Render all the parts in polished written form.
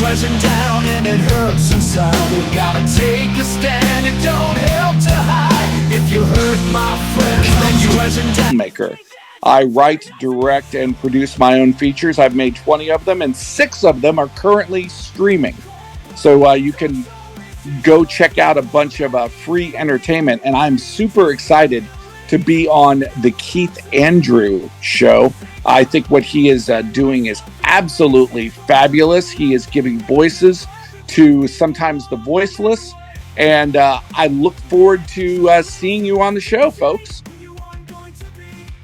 pleasure down and it hurts inside. We gotta take a stand, it don't help to hide. If you hurt my friends, then you pleasure down. Maker. I write, direct, and produce my own features. I've made 20 of them, and 6 of them are currently streaming. So you can go check out a bunch of free entertainment. And I'm super excited to be on the Keith Andrew show. I think what he is doing is absolutely fabulous. He is giving voices to sometimes the voiceless. And I look forward to seeing you on the show, folks.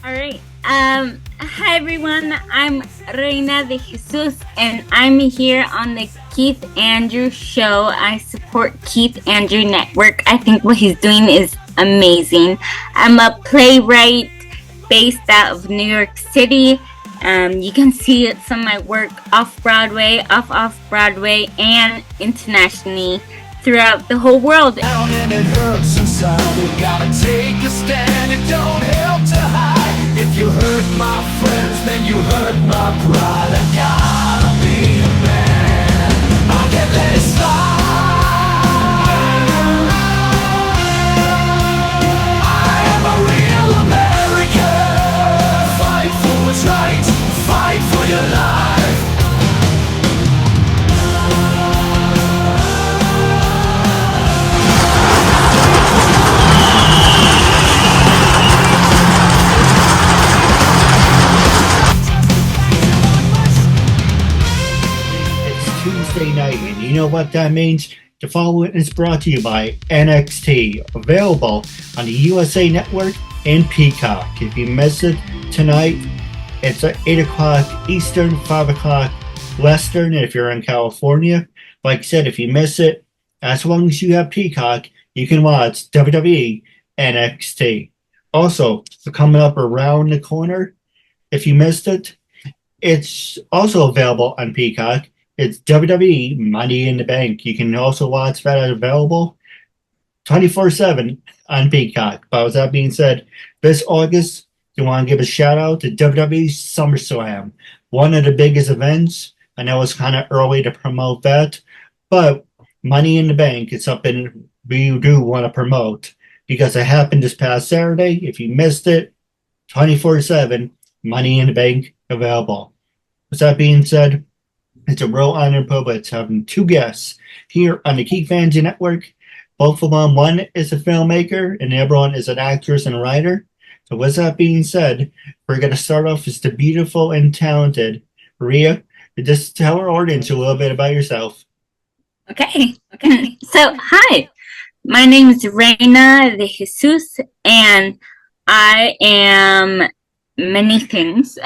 All right. Hi, everyone. I'm Reyna De Jesus, and I'm here on the Keith Andrew show. I support KeithAndrewNetwork. I think what he's doing is amazing. I'm a playwright based out of New York City. You can see some of my work off-Broadway, off-Broadway, and internationally throughout the whole world. Down and it hurts inside. We gotta take a stand, it don't help to hide. If you hurt my friends, then you hurt my pride. I gotta be a man, I can't let it slide. I am a real American. Fight for what's right, fight for your life. Tuesday night, and you know what that means? The following is brought to you by NXT, available on the USA Network and Peacock. If you miss it tonight, it's at 8 o'clock Eastern, 5 o'clock Western if you're in California. Like I said, if you miss it, as long as you have Peacock, you can watch WWE NXT. Also, coming up around the corner, if you missed it, it's also available on Peacock. It's WWE Money in the Bank. You can also watch that as available 24/7 on Peacock. But with that being said, this August, you want to give a shout out to WWE SummerSlam, one of the biggest events. I know it's kind of early to promote that, but Money in the Bank is something we do want to promote because it happened this past Saturday. If you missed it, 24/7 Money in the Bank available. With that being said, it's a real honor and privilege having 2 guests here on the Keith Andrew Network. Both of them, one is a filmmaker and the other one is an actress and writer. So with that being said, we're going to start off as the beautiful and talented Rhea. Just tell our audience a little bit about yourself. Okay. So, hi. My name is Reyna De Jesus, and I am many things.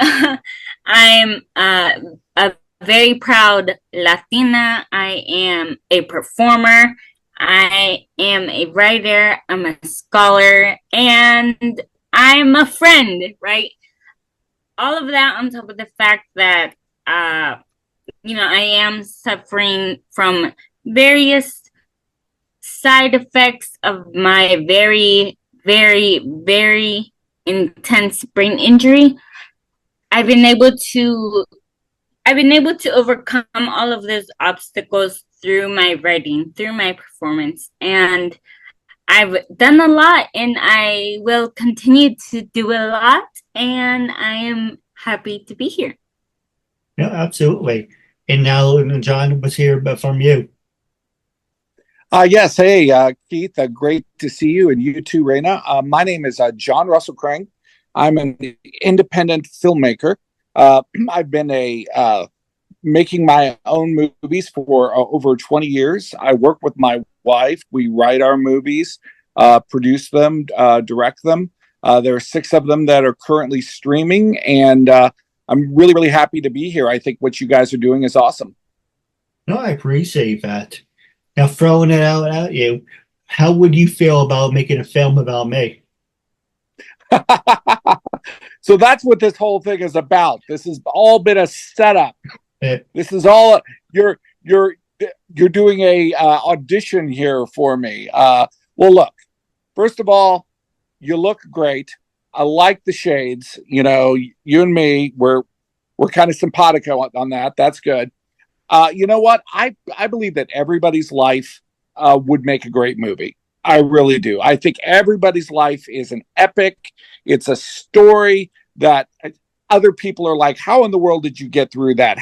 I'm a very proud Latina. I am a performer. I am a writer. I'm a scholar, and I'm a friend, right? All of that on top of the fact that, I am suffering from various side effects of my very, very, very intense brain injury. I've been able to overcome all of those obstacles through my writing, through my performance, and I've done a lot, and I will continue to do a lot, and I am happy to be here. No, absolutely. And now John was here, but from you. Yes. Hey, Keith. Great to see you, and you too, Reyna. My name is Jon Russell Cring. I'm an independent filmmaker. I've been making my own movies for over 20 years. I work with my wife. We write our movies, produce them, direct them. There are 6 of them that are currently streaming, and I'm really, really happy to be here. I think what you guys are doing is awesome. No, I appreciate that. Now, throwing it out at you, how would you feel about making a film about me? So that's what this whole thing is about. This has all been a setup. This is all you're doing a audition here for me. Well, look, first of all, you look great. I like the shades. You know, you and me, we're kind of simpatico on that. That's good. You know what? I believe that everybody's life would make a great movie. I really do. I think everybody's life is an epic. It's a story that other people are like, how in the world did you get through that?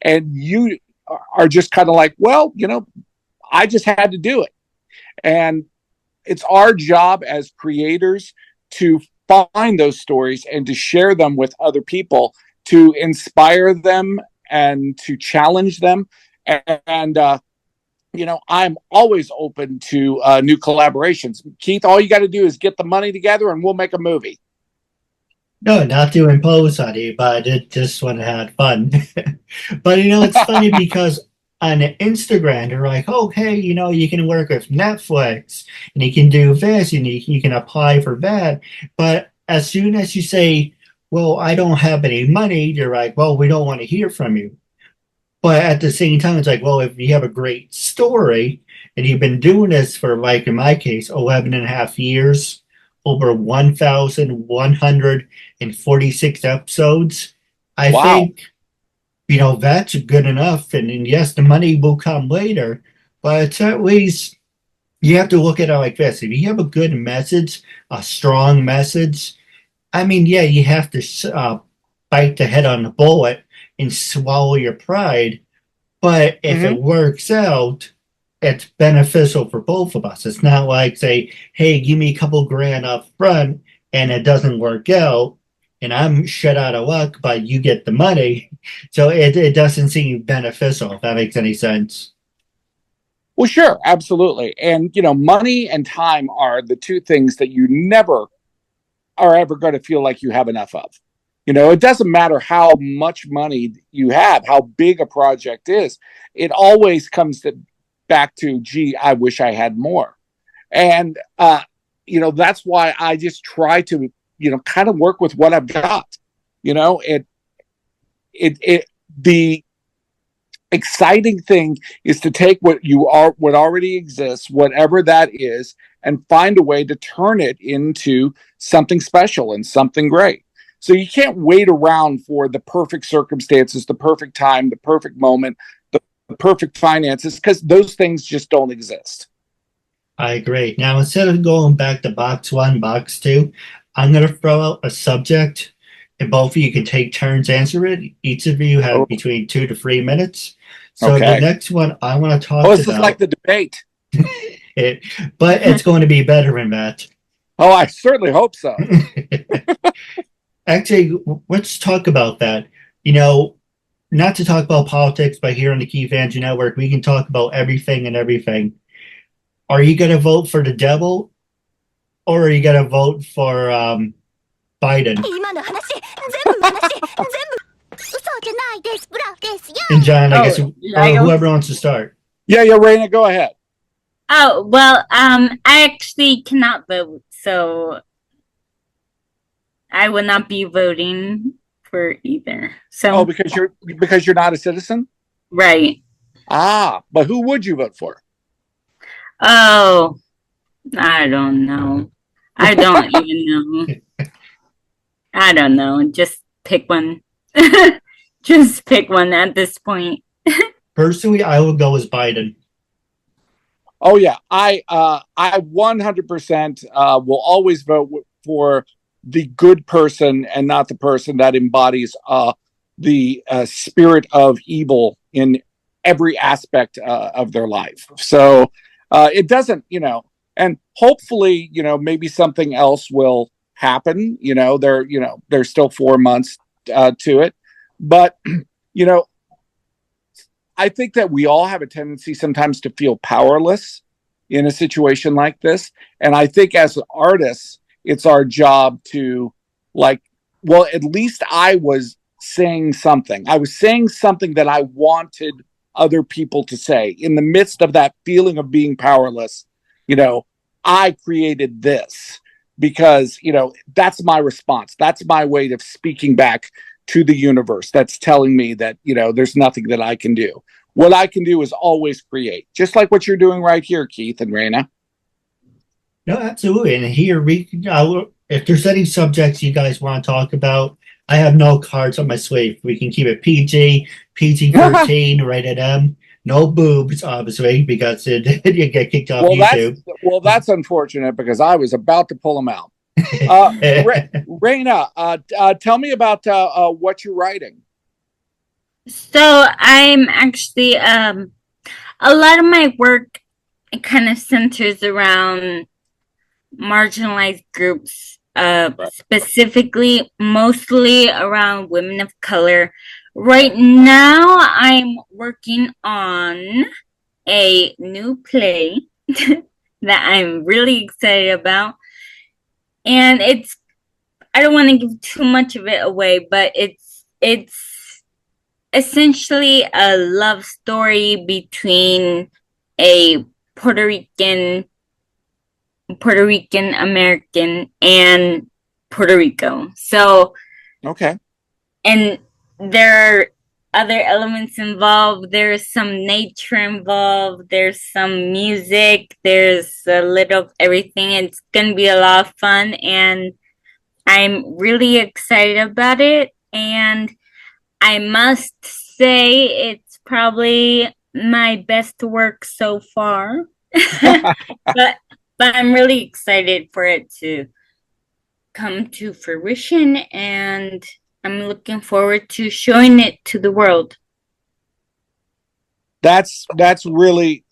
And you are just kind of like, well, I just had to do it. And it's our job as creators to find those stories and to share them with other people, to inspire them and to challenge them. And I'm always open to new collaborations. Keith, all you got to do is get the money together and we'll make a movie. No, not to impose on you, but I did just want to have fun. But it's funny because on Instagram, they're like, oh, hey, you can work with Netflix and you can do this and you can apply for that. But as soon as you say, well, I don't have any money, they're like, well, we don't want to hear from you. But at the same time, it's like, well, if you have a great story and you've been doing this for, like in my case, 11 and a half years, over 1,146 episodes, I think, that's good enough. And yes, the money will come later, but it's at least, you have to look at it like this. If you have a good message, a strong message, I mean, yeah, you have to bite the head on the bullet and swallow your pride. But if it works out, it's beneficial for both of us. It's not like, say, hey, give me a couple grand up front and it doesn't work out and I'm shut out of luck, but you get the money. So it doesn't seem beneficial, if that makes any sense. Well, sure, absolutely. And, money and time are the two things that you never are ever going to feel like you have enough of. It doesn't matter how much money you have, how big a project is. It always comes back to, gee, I wish I had more. And, that's why I just try to, kind of work with what I've got. The exciting thing is to take what already exists, whatever that is, and find a way to turn it into something special and something great. So you can't wait around for the perfect circumstances, the perfect time, the perfect moment, the perfect finances, because those things just don't exist. I agree. Now, instead of going back to box one, box two, I'm going to throw out a subject, and both of you can take turns answer it. Each of you have between 2 to 3 minutes. So the next one I want to talk about... this is like the debate. But it's going to be better than that. Oh, I certainly hope so. Actually, let's talk about that. Not to talk about politics, but here on the Keith Andrew Network, we can talk about everything and everything. Are you going to vote for the devil, or are you going to vote for Biden? And John, I guess whoever wants to start. Yeah, Reyna, go ahead. Oh, well, I actually cannot vote, so I will not be voting for either. So because you're not a citizen? Right. But who would you vote for? Oh, I don't know. I don't even know. I don't know. Just pick one. Just pick one at this point. Personally, I would go as Biden. Oh yeah, I 100% will always vote for the good person and not the person that embodies the spirit of evil in every aspect of their life. So it doesn't, and hopefully, maybe something else will happen. There's still 4 months to it, but I think that we all have a tendency sometimes to feel powerless in a situation like this. And I think as artists, it's our job to at least I was saying something. I was saying something that I wanted other people to say. In the midst of that feeling of being powerless, I created this because, that's my response. That's my way of speaking back to the universe. That's telling me that, there's nothing that I can do. What I can do is always create, just like what you're doing right here, Keith and Reyna. No, absolutely. And here, if there's any subjects you guys want to talk about, I have no cards on my sleeve. We can keep it PG, PG-13, rated M. No boobs, obviously, because you get kicked off YouTube. That's unfortunate because I was about to pull them out. Reyna, tell me about what you're writing. So I'm actually a lot of my work kind of centers around marginalized groups, specifically mostly around women of color. Right now, I'm working on a new play that I'm really excited about. And I don't want to give too much of it away, but it's essentially a love story between a Puerto Rican American and Puerto Rico. So, okay. And there are other elements involved. There's some nature involved. There's some music. There's a little of everything. It's going to be a lot of fun. And I'm really excited about it. And I must say it's probably my best work so far. but I'm really excited for it to come to fruition, and I'm looking forward to showing it to the world. That's really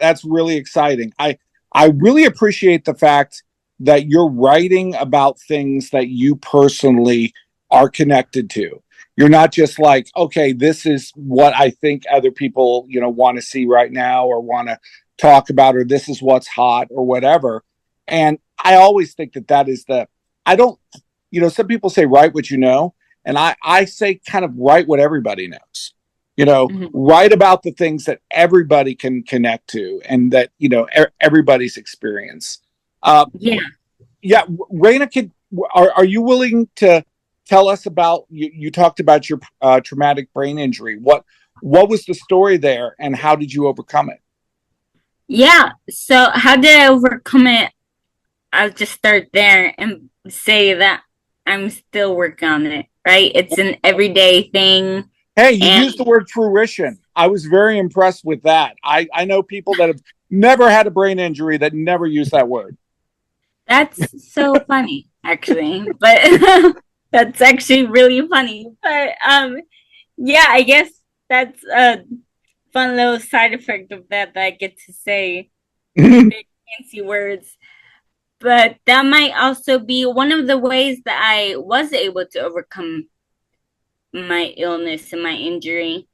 exciting. I really appreciate the fact that you're writing about things that you personally are connected to. You're not just like, okay, this is what I think other people, want to see right now or want to talk about, or this is what's hot or whatever. And I always think that is I don't, some people say write what you know, and I say kind of write what everybody knows. Write about the things that everybody can connect to and that, everybody's experience. Yeah. Reyna, are you willing to tell us about, you talked about your traumatic brain injury. What was the story there and how did you overcome it? Yeah. So how did I overcome it? I'll just start there and say that I'm still working on it, right? It's an everyday thing. Hey, you used the word fruition. I was very impressed with that. I know people that have never had a brain injury that never use that word. That's so funny, actually. But that's actually really funny. But yeah, I guess that's a fun little side effect of that I get to say big fancy words. But that might also be one of the ways that I was able to overcome my illness and my injury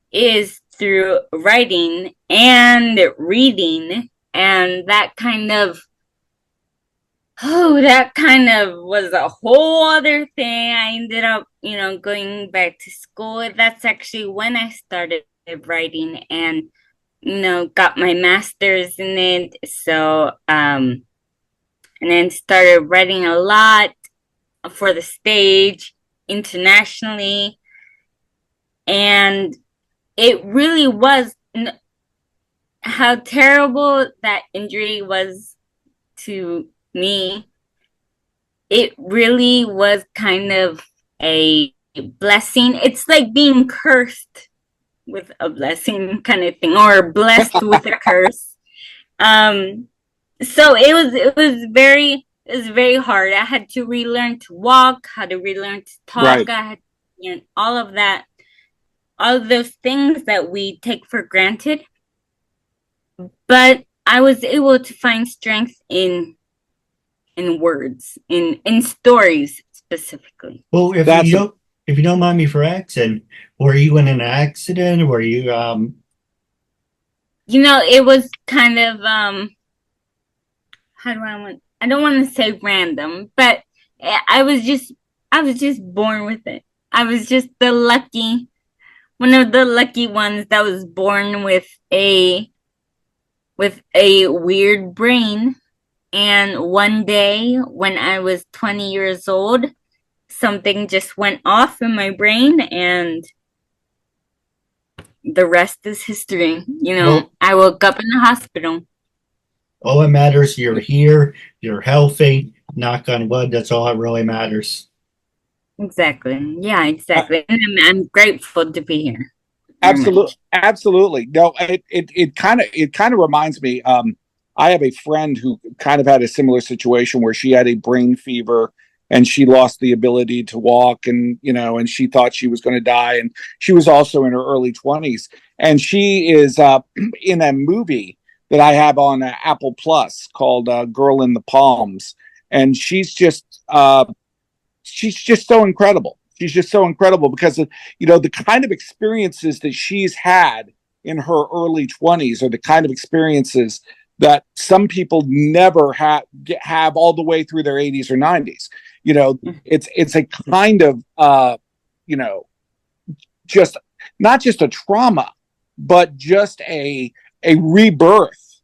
is through writing and reading. And that kind of was a whole other thing. I ended up, going back to school. That's actually when I started writing and, got my master's in it. So, and then started writing a lot for the stage internationally. And it really was how terrible that injury was to me. It really was kind of a blessing. It's like being cursed with a blessing kind of thing, or blessed with a curse. So it was very hard. I had to relearn to walk, how to relearn to talk. Right. I had to learn all of that, all of those things that we take for granted. But I was able to find strength in words, in stories specifically. Well, if you don't mind me for asking, were you in an accident? Were you it was kind of I don't want to say random, but I was just born with it. I was just one of the lucky ones that was born with a weird brain. And one day when I was 20 years old, something just went off in my brain and the rest is history. I woke up in the hospital. All that matters, you're here, you're healthy, knock on wood, that's all that really matters. Exactly. Yeah, Uh, exactly. And I'm grateful to be here. Very Absolutely, much. absolutely. No, it kind of reminds me. I have a friend who kind of had a similar situation where she had a brain fever and she lost the ability to walk, and and she thought she was going to die, and she was also in her early 20s, and she is in a movie that I have on Apple Plus called "Girl in the Palms," and she's just so incredible. She's just so incredible because of, the kind of experiences that she's had in her early 20s are the kind of experiences that some people never have all the way through their 80s or 90s. It's a kind of you know just not just a trauma, but just a rebirth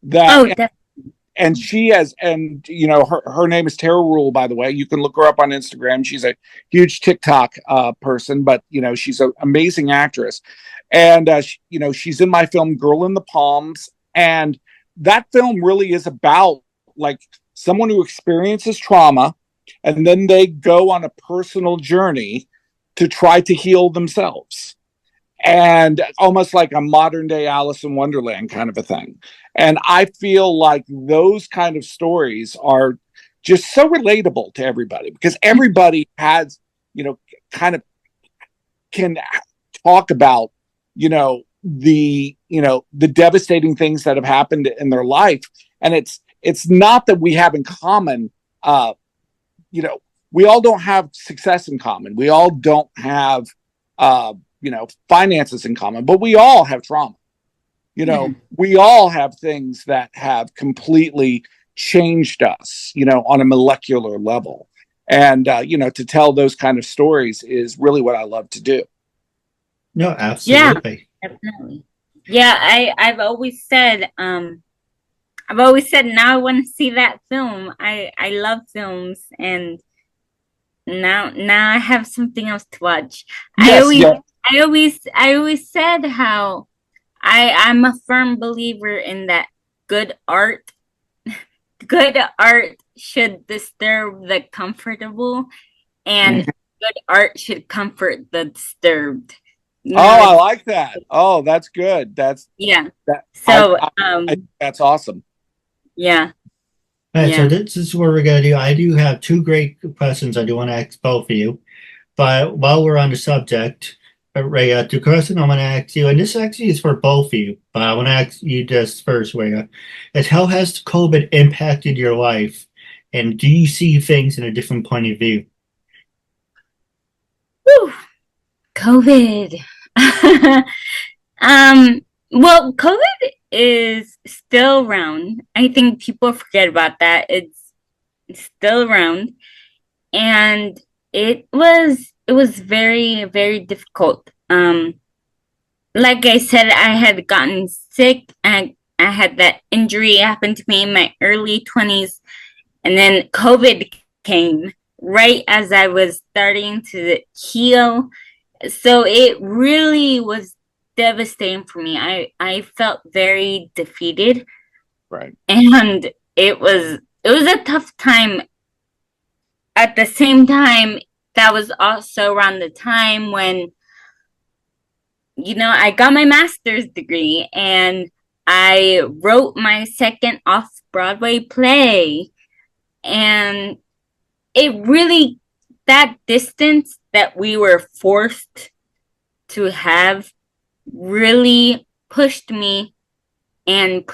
that Oh, definitely. and she has, and her name is Tara Rule, by the way. You can look her up on Instagram. She's a huge TikTok person, but she's an amazing actress, and she's in my film Girl in the Palms, and that film really is about like someone who experiences trauma, and then they go on a personal journey to try to heal themselves, and almost like a modern day Alice in Wonderland kind of a thing. And I feel like those kind of stories are just so relatable to everybody because everybody has, kind of can talk about, the devastating things that have happened in their life. And it's not that we have in common, you know, we all don't have success in common. We all don't have, finances in common, but we all have trauma. Mhm. We all have things that have completely changed us, on a molecular level. And, to tell those kind of stories is really what I love to do. No, Yeah, absolutely. definitely. Yeah, I've always said now I want to see that film. I love films, and now I have something else to watch. I Yes. always Yeah. I always said how I'm a firm believer in that good art good art should disturb the comfortable, and good art should comfort the disturbed. Oh, I It's like that. Oh, that's good. yeah. That So I think that's awesome. yeah, All right, so yeah. this is what we're going to do. I do have two great questions I do want to ask both of you. But while we're on the subject, Rhea, the question I'm going to ask you, and this actually is for both of you, but I want to ask you this first, Rhea, is how has COVID impacted your life? And do you see things in a different point of view? Whew, COVID. um. Well, COVID is still around. I think people forget about that. It's still around, and it was very difficult. Like I said, I had gotten sick, and I had that injury happen to me in my early 20s, and then COVID came right as I was starting to heal. So it really was devastating for me. I felt very defeated, Right. and it was a tough time. At the same time, that was also around the time when I got my master's degree, and I wrote my second off Broadway play. And it really, that distance that we were forced to have really pushed me in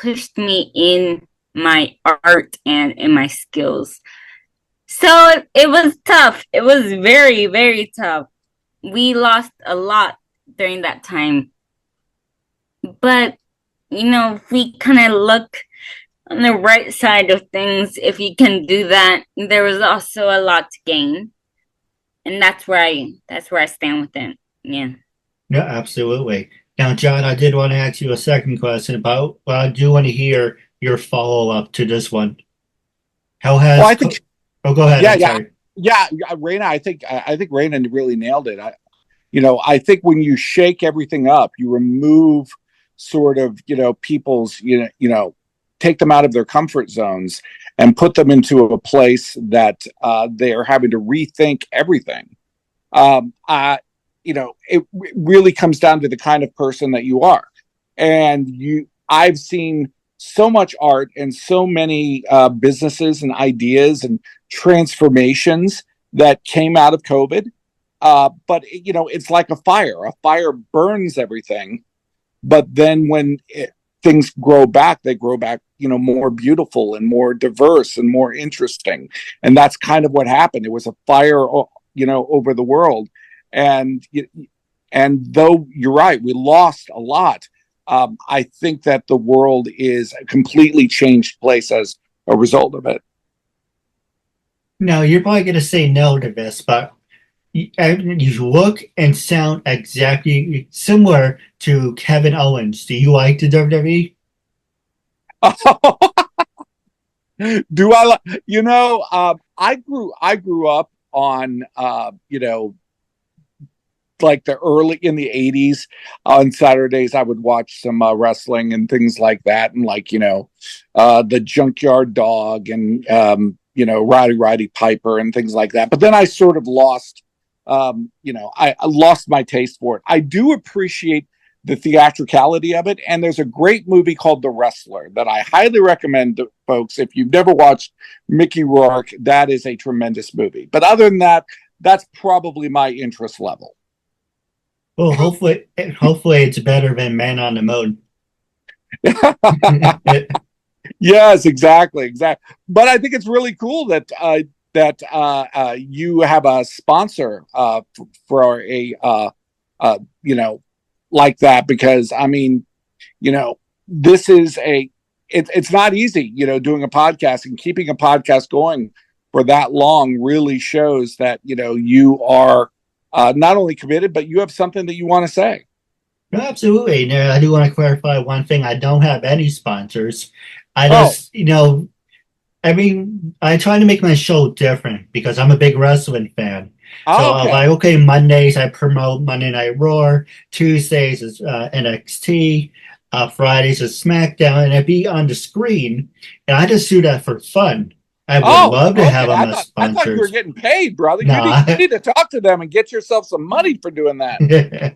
my art and in my skills. So it was tough. It was very tough. We lost a lot during that time. But, if we kind of look on the right side of things, if you can do that, there was also a lot to gain. And that's where I stand with it. Yeah. No, absolutely. Now, John, I did want to ask you a second question about, well, I do want to hear your follow-up to this one. How Well, has, I think, oh, go ahead. yeah, I'm yeah, sorry. yeah, Raina. I think Raina really nailed it. I think when you shake everything up, you remove sort of, people's, take them out of their comfort zones and put them into a place that they are having to rethink everything. It really comes down to the kind of person that you are. And I've seen so much art and so many businesses and ideas and transformations that came out of COVID. But it's like a fire. A fire burns everything, but then when things grow back, they grow back, more beautiful and more diverse and more interesting. And that's kind of what happened. It was a fire, over the world. And though you're right, we lost a lot. I think that the world is a completely changed place as a result of it. No, you're probably going to say no to this, but you look and sound exactly similar to Kevin Owens. Do you like the WWE? Do I I grew up on like in the 80s. On Saturdays I would watch some wrestling and things like that, and the Junkyard Dog and Roddy Piper and things like that. But then I sort of lost I lost my taste for it. I do appreciate the theatricality of it, and there's a great movie called The Wrestler that I highly recommend to folks. If you've never watched Mickey Rourke, that is a tremendous movie. But other than that, that's probably my interest level. Well, hopefully it's better than Man on the Moon. Yes, exactly. But I think it's really cool that you have a sponsor for a like that, because this is it's not easy, doing a podcast, and keeping a podcast going for that long really shows that you are not only committed, but you have something that you want to say. No, absolutely. No, I do want to clarify one thing. I don't have any sponsors. I just, I try to make my show different because I'm a big wrestling fan. So Mondays I promote Monday Night Raw, Tuesdays is NXT, Fridays is SmackDown, and it'd be on the screen. And I just do that for fun. I would love to have them as sponsors. I thought you were getting paid, brother. No, you need to talk to them and get yourself some money for doing that.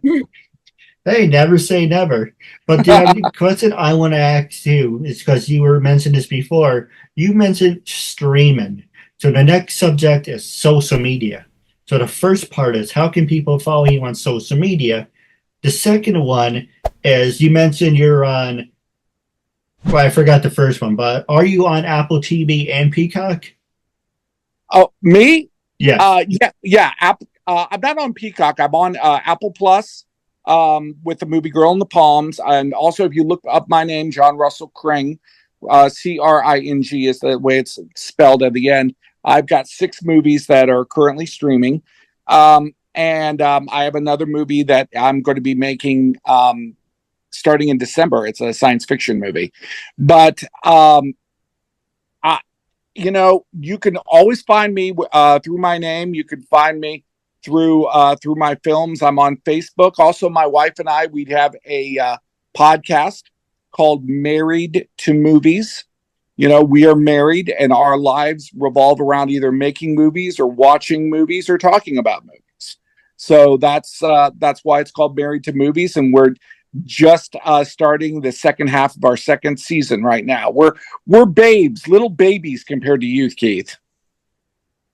Hey, never say never. But the question I want to ask you is, because you were mentioned this before, you mentioned streaming. So the next subject is social media. So the first part is, how can people follow you on social media? The second one is, you mentioned you're on, well, I forgot the first one, but are you on Apple TV and Peacock? Oh, me? Yeah. Yeah. I'm not on Peacock. I'm on Apple Plus. With the movie Girl in the Palms. And also, if you look up my name, Jon Russell Cring, Cring is the way it's spelled at the end. I've got 6 movies that are currently streaming. And I have another movie that I'm going to be making starting in December. It's a science fiction movie. But, you can always find me through my name. You can find me through my films. I'm on Facebook. Also, my wife and I, we have a podcast called Married to Movies. We are married, and our lives revolve around either making movies or watching movies or talking about movies. So that's why it's called Married to Movies, and we're just starting the second half of our second season right now. We're babes, little babies compared to you, Keith.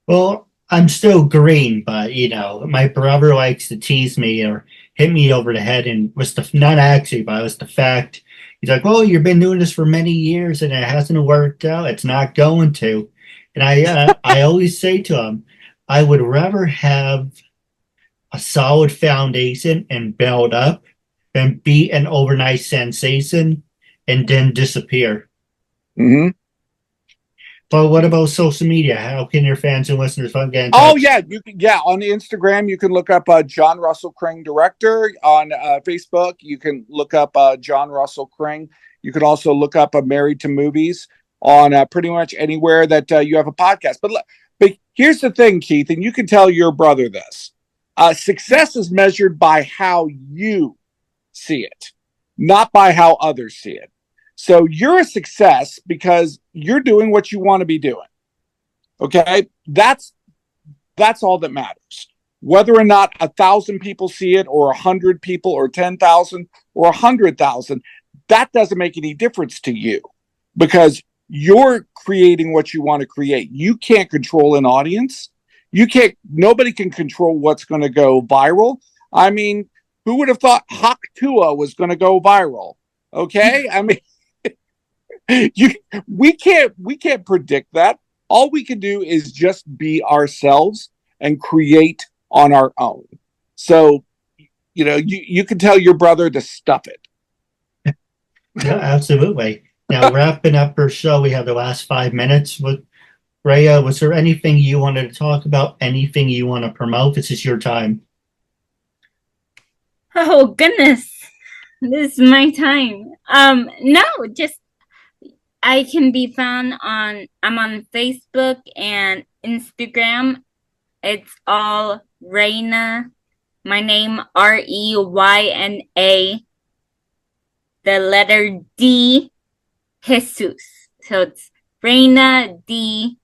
Well, I'm still green, but my brother likes to tease me or hit me over the head, and was not actually, but it was the fact. He's like, "Oh, you've been doing this for many years, and it hasn't worked out. It's not going to." And I always say to him, I would rather have a solid foundation and build up than be an overnight sensation and then disappear. Mm-hmm. But what about social media? How can your fans and listeners get in touch? Oh, yeah. On Instagram, you can look up Jon Russell Cring Director. On Facebook, you can look up Jon Russell Cring. You could also look up Married to Movies on pretty much anywhere that you have a podcast. But here's the thing, Keith, and you can tell your brother this. Success is measured by how you see it, not by how others see it. So you're a success because you're doing what you want to be doing. Okay. That's all that matters. Whether or not 1,000 people see it, or 100 people, or 10,000, or 100,000, that doesn't make any difference to you, because you're creating what you want to create. You can't control an audience. Nobody can control what's going to go viral. I mean, who would have thought Hawk Tua was going to go viral? Okay. I mean, we can't predict that. All we can do is just be ourselves and create on our own. So, you can tell your brother to stuff it. Yeah, absolutely. Now, wrapping up our show, we have the last 5 minutes. Rhea, was there anything you wanted to talk about? Anything you want to promote? This is your time. Oh goodness, this is my time. No, just I can be found I'm on Facebook and Instagram. It's all Reyna, my name, Reyna, the letter D, Jesus. So it's Reyna De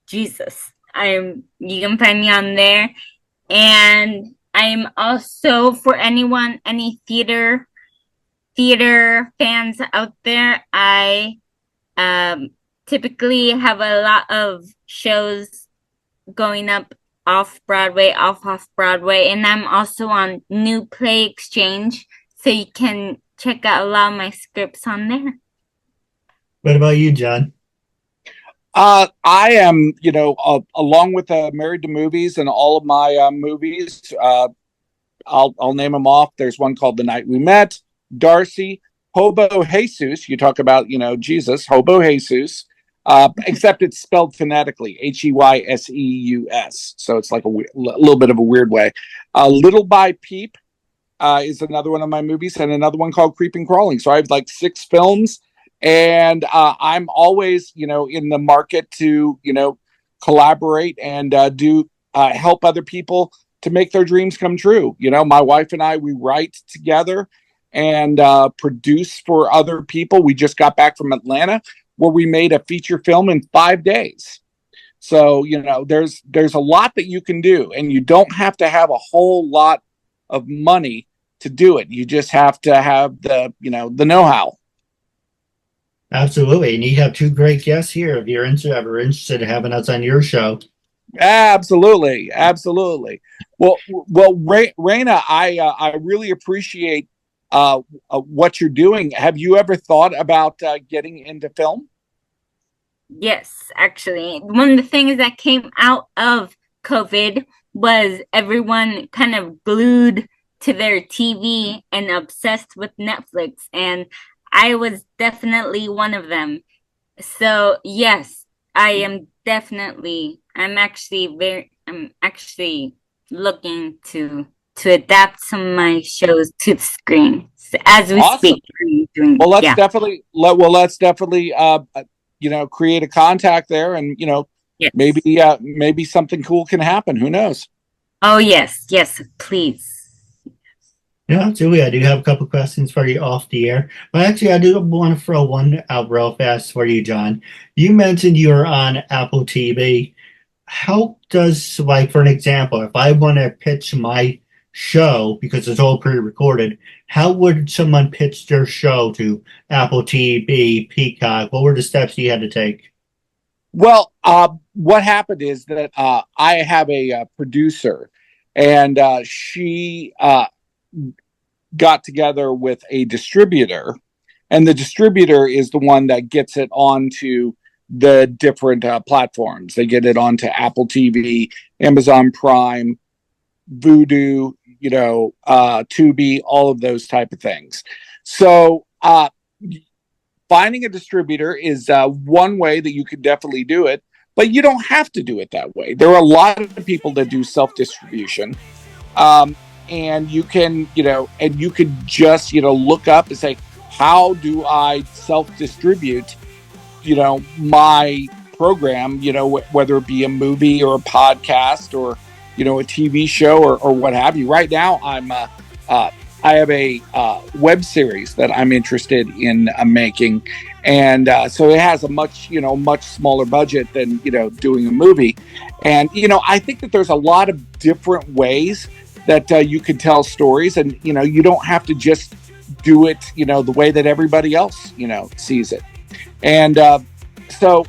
Jesus. You can find me on there. And I'm also, for anyone, any theater fans out there, I typically have a lot of shows going up off Broadway, off Broadway, and I'm also on New Play Exchange, so you can check out a lot of my scripts on there. What about you, John? I am, along with Married to Movies and all of my movies, I'll name them off. There's one called The Night We Met, Darcy, Hobo Jesus. You talk about, Jesus, Hobo Jesus, except it's spelled phonetically, Heyseus. So it's like a little bit of a weird way. Little by Peep is another one of my movies, and another one called Creeping Crawling. So I have like 6 films. And I'm always, in the market to, collaborate and do help other people to make their dreams come true. My wife and I, we write together and produce for other people. We just got back from Atlanta, where we made a feature film in 5 days. So, there's a lot that you can do, and you don't have to have a whole lot of money to do it. You just have to have the know-how. Absolutely. And you have 2 great guests here if you're ever interested in having us on your show. Absolutely. Well, Reyna, I really appreciate what you're doing. Have you ever thought about getting into film? Yes, actually. One of the things that came out of COVID was everyone kind of glued to their TV and obsessed with Netflix, and I was definitely one of them. So yes, I'm actually looking to adapt some of my shows to the screen as we Awesome. speak. Well, let's definitely create a contact there, and yes. maybe something cool can happen. Who knows? Oh yes, please. Yeah, Julie, I do have a couple questions for you off the air. But actually, I do want to throw one out real fast for you, John. You mentioned you're on Apple TV. How does, for an example, if I want to pitch my show, because it's all pre-recorded, how would someone pitch their show to Apple TV, Peacock? What were the steps you had to take? Well, what happened is that I have a producer, and she got together with a distributor, and the distributor is the one that gets it onto the different platforms. They get it onto Apple TV, Amazon Prime, Vudu, Tubi, all of those type of things. So finding a distributor is one way that you could definitely do it, but you don't have to do it that way. There are a lot of people that do self-distribution. And you can, and you could just, look up and say, how do I self-distribute, my program, whether it be a movie or a podcast or, a TV show or what have you. Right now, I'm I have a web series that I'm interested in making, and so it has a much smaller budget than doing a movie. And I think that there's a lot of different ways that you can tell stories, and you don't have to just do it the way that everybody else sees it. And so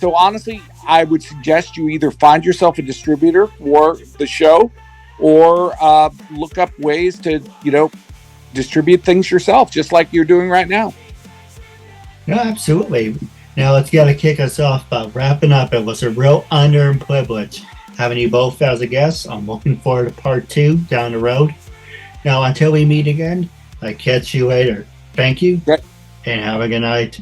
honestly, I would suggest you either find yourself a distributor for the show, or look up ways to distribute things yourself, just like you're doing right now. No, absolutely. Now let's get to kick us off by wrapping up. It was a real honor and privilege having you both as a guest. I'm looking forward to part 2 down the road. Now, until we meet again, I catch you later. Thank you, Great. and have a good night.